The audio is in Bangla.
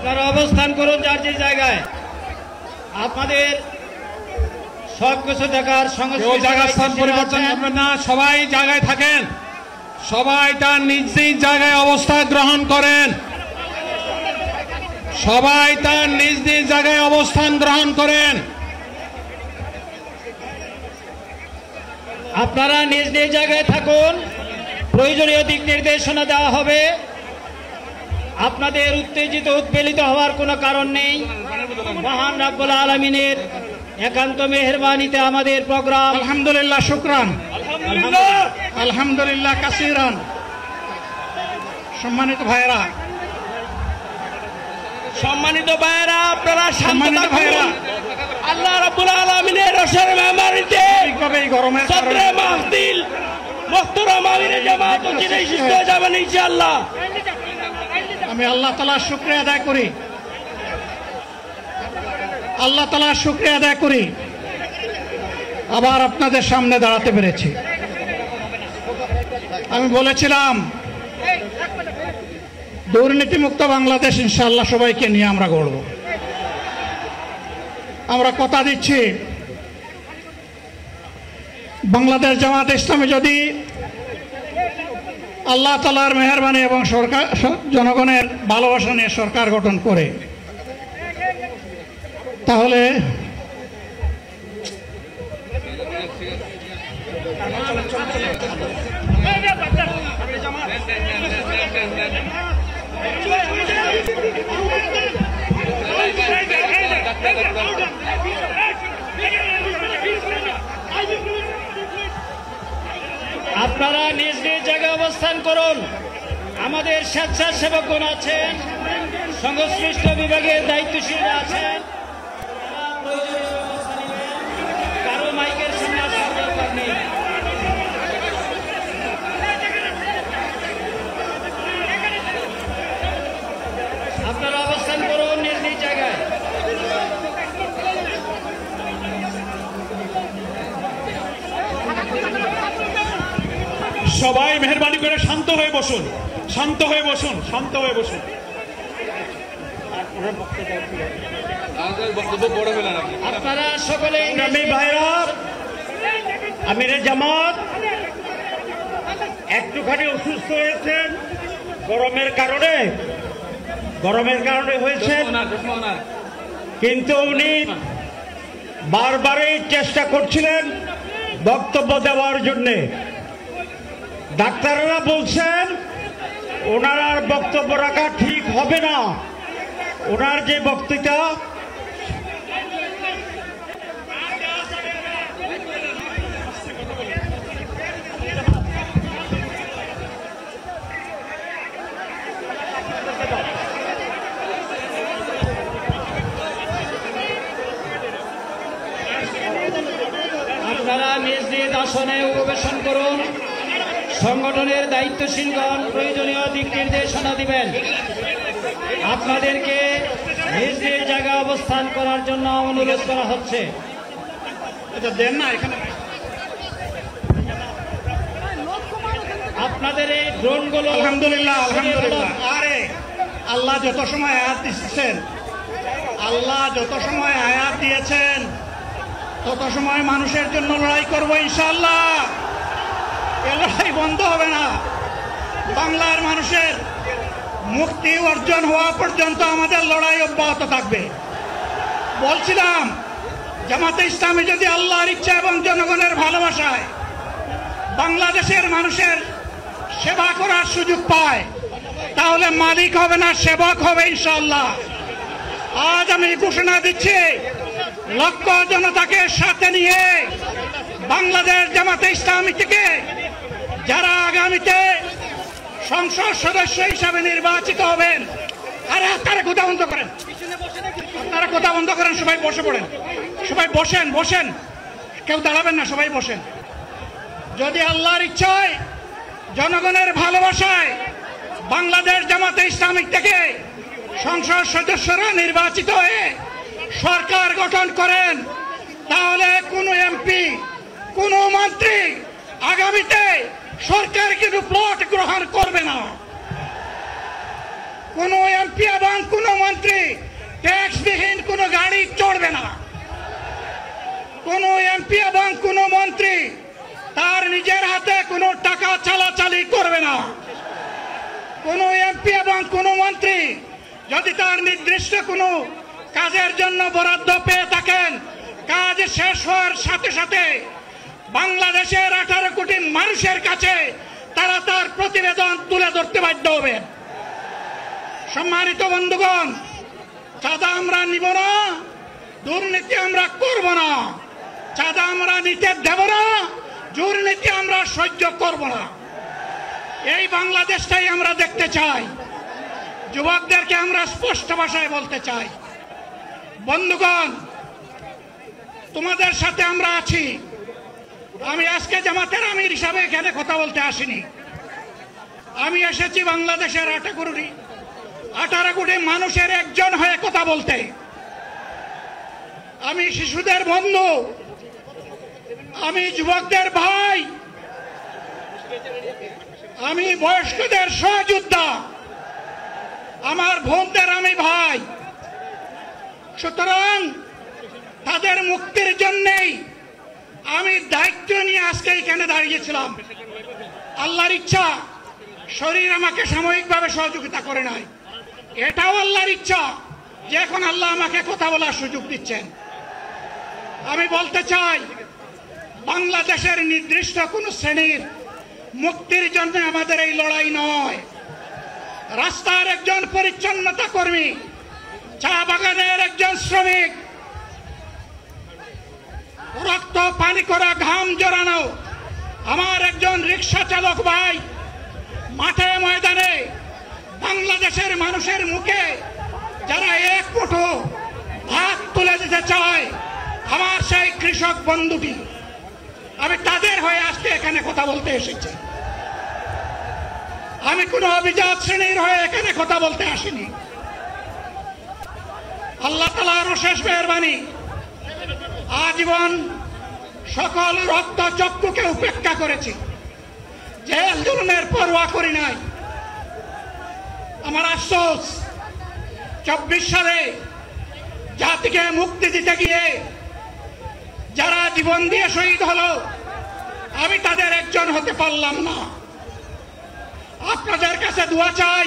আপনারা অবস্থান করুন যার যে জায়গায়। আপনাদের সবকিছু দেখার সঙ্গে জায়গা স্থান পরিবর্তন করবেন না, সবাই জায়গায় থাকেন, সবাই তার নিজ নিজ জায়গায় অবস্থান গ্রহণ করেন, সবাই তার নিজ নিজ জায়গায় অবস্থান গ্রহণ করেন। আপনারা নিজ নিজ জায়গায় থাকুন, প্রয়োজনীয় দিক নির্দেশনা দেওয়া হবে। আপনাদের উত্তেজিত উদ্বেলিত হওয়ার কোনো কারণ নেই। মহান রাব্বুল আলামিনের একান্ত মেহেরবানিতে আমাদের প্রোগ্রাম আলহামদুলিল্লাহ, শুকরান, আলহামদুলিল্লাহ কাসিরান। সম্মানিত ভাইরা, আপনারা সম্মানিত ভাইরা, আল্লাহ রাব্বুল আলামিনের রসের মেহমানিতে গরমের সদরে মাহফিল মুহতারাম আমিরে জামাত ও চিনাই শিষ্ট হয়ে যাবেন ইনশাআল্লাহ। আমি আল্লাহ তাআলার শুকরিয়া আদায় করি, আল্লাহ তাআলার শুকরিয়া আদায় করি আবার আপনাদের সামনে দাঁড়াতে পেরেছি। আমি বলেছিলাম দুর্নীতিমুক্ত বাংলাদেশ ইনশাআল্লাহ সবাইকে নিয়ে আমরা গড়ব। আমরা কথা দিচ্ছি, বাংলাদেশ জামাত ইসলামী যদি আল্লাহ তাআলার মেহেরবানি এবং সরকার জনগণের ভালোবাসা নিয়ে সরকার গঠন করে, তাহলে আপনারা নিজ নিজ জায়গায় অবস্থান করুন। আমাদের স্বেচ্ছাসেবকগণ আছেন, সংশ্লিষ্ট বিভাগের দায়িত্বশীলরা আছেন, কারো মাইকের সামনে আসার দরকার নেই। আপনারা অবস্থান করুন নিজ নিজ জায়গায়। সবাই মেহেরবানি করে শান্ত হয়ে বসুন, শান্ত হয়ে বসুন, শান্ত হয়ে বসুন। আপনারা সকলেই ভাইরা, আমিরে জামাত একটুখানি অসুস্থ হয়েছেন গরমের কারণে হয়েছেন, কিন্তু উনি বারবারই চেষ্টা করছিলেন বক্তব্য দেওয়ার জন্যে। ডাক্তাররা বলছেন ওনার আর বক্তব্য রাখা ঠিক হবে না। ওনার যে বক্তৃতা আপনারা নিজ নিজ আসনে উপবেশন করুন। সংগঠনের দায়িত্বশীলগণ প্রয়োজনীয় দিক নির্দেশনা দিবেন। আপনাদেরকে নিজ নিজ জায়গায় অবস্থান করার জন্য অনুরোধ করা হচ্ছে। আপনাদের এই ড্রোনগুলো আলহামদুলিল্লাহ, আলহামদুলিল্লাহ। আরে আল্লাহ যত সময় আয়াত দিচ্ছেন, আল্লাহ যত সময় আয়াত দিয়েছেন তত সময় মানুষের জন্য লড়াই করবো ইনশাআল্লাহ। এ লড়াই বন্ধ হবে না। বাংলার মানুষের মুক্তি অর্জন হওয়া পর্যন্ত আমাদের লড়াই অব্যাহত থাকবে। বলছিলাম জামাতে ইসলামী যদি আল্লাহর ইচ্ছা এবং জনগণের ভালোবাসায় বাংলাদেশের মানুষের সেবা করার সুযোগ পায়, তাহলে মালিক হবে না, সেবক হবে ইনশাআল্লাহ। আজ আমি ঘোষণা দিচ্ছি, লক্ষ জনতাকে সাথে নিয়ে বাংলাদেশ জামাতে ইসলামী থেকে যারা আগামীতে সংসদ সদস্য হিসাবে নির্বাচিত হবেন, আরে আপনারা কথা বন্ধ করেন, আপনারা কথা বন্ধ করেন, সবাই বসে পড়েন, সবাই বসেন, বসেন, কেউ দাঁড়াবেন না, সবাই বসেন। যদি আল্লাহর ইচ্ছায় জনগণের ভালোবাসায় বাংলাদেশ জামাতে ইসলামী থেকে সংসদ সদস্যরা নির্বাচিত হয়ে সরকার গঠন করেন, তাহলে কোনো এমপি, কোনো মন্ত্রী আগামীতে সরকার কিন্তু প্লট গ্রহণ করবে না। কোনো এমপি এবং কোনো মন্ত্রী এমপি এবং কোনো মন্ত্রী তার নিজের হাতে কোনো টাকা চালাচালি করবে না। কোনো এমপি এবং কোনো মন্ত্রী যদি তার নির্দিষ্ট কোনো কাজের জন্য বরাদ্দ পেয়ে থাকেন, কাজ শেষ হওয়ার সাথে সাথে বাংলাদেশের 18 কোটি মানুষের কাছে তারা তার প্রতিবেদন তুলে ধরতে বাধ্য হবেন। সম্মানিত বন্ধুগণ, চাঁদা আমরা নিব না, দুর্নীতি আমরা করব না, চাঁদা আমরা নিতে দেব না, দুর্নীতি আমরা সহ্য করব না। এই বাংলাদেশটাই আমরা দেখতে চাই। যুবকদেরকে আমরা স্পষ্ট ভাষায় বলতে চাই, বন্ধুগণ, তোমাদের সাথে আমরা আছি। আমি আজকে জামাতের আমির হিসাবে এখানে কথা বলতে আসিনি। আমি এসেছি বাংলাদেশের 18 কোটি মানুষের একজন হয়ে কথা বলতে। আমি শিশুদের বন্ধু, আমি যুবকদের ভাই, আমি বয়স্কদের সহযোদ্ধা, আমার বোনদের আমি ভাই। সুতরাং তাদের মুক্তির জন্যই আমি দায়িত্ব নিয়ে আজকে এখানে দাঁড়িয়েছিলাম। আল্লাহর ইচ্ছা শরীর আমাকে সাময়িকভাবে সহযোগিতা করে নাই, এটাও আল্লাহর ইচ্ছা যে এখন আল্লাহ আমাকে কথা বলার সুযোগ দিচ্ছেন। আমি বলতে চাই, বাংলাদেশের নির্দিষ্ট কোন শ্রেণীর মুক্তির জন্য আমাদের এই লড়াই নয়। রাস্তার একজন পরিচ্ছন্নতা কর্মী, চা বাগানের একজন শ্রমিক, রক্ত পানি করা ঘাম জড়ানো আমার একজন রিক্সা চালক ভাই মাঠে ময়দানে বাংলাদেশের মানুষের মুখে যারা এক মুঠো ভাত তুলে দিতে চায়, আমার সেই কৃষক বন্ধুটি, আমি তাদের হয়ে আজকে এখানে কথা বলতে এসেছি। আমি কোনো অভিজাত শ্রেণীর হয়ে এখানে কথা বলতে আসিনি। আল্লাহ তাআলার অশেষ মেহেরবানি, আজীবন সকল রক্ত চক্ষুকে উপেক্ষা করেছি, জেল জুলুমের পরোয়া করি নাই। আমার আফসোস, 24 সালে জাতিকে মুক্তি দিতে গিয়ে যারা জীবন দিয়ে শহীদ হলো, আমি তাদের একজন হতে পারলাম না। আপনাদের কাছে দোয়া চাই,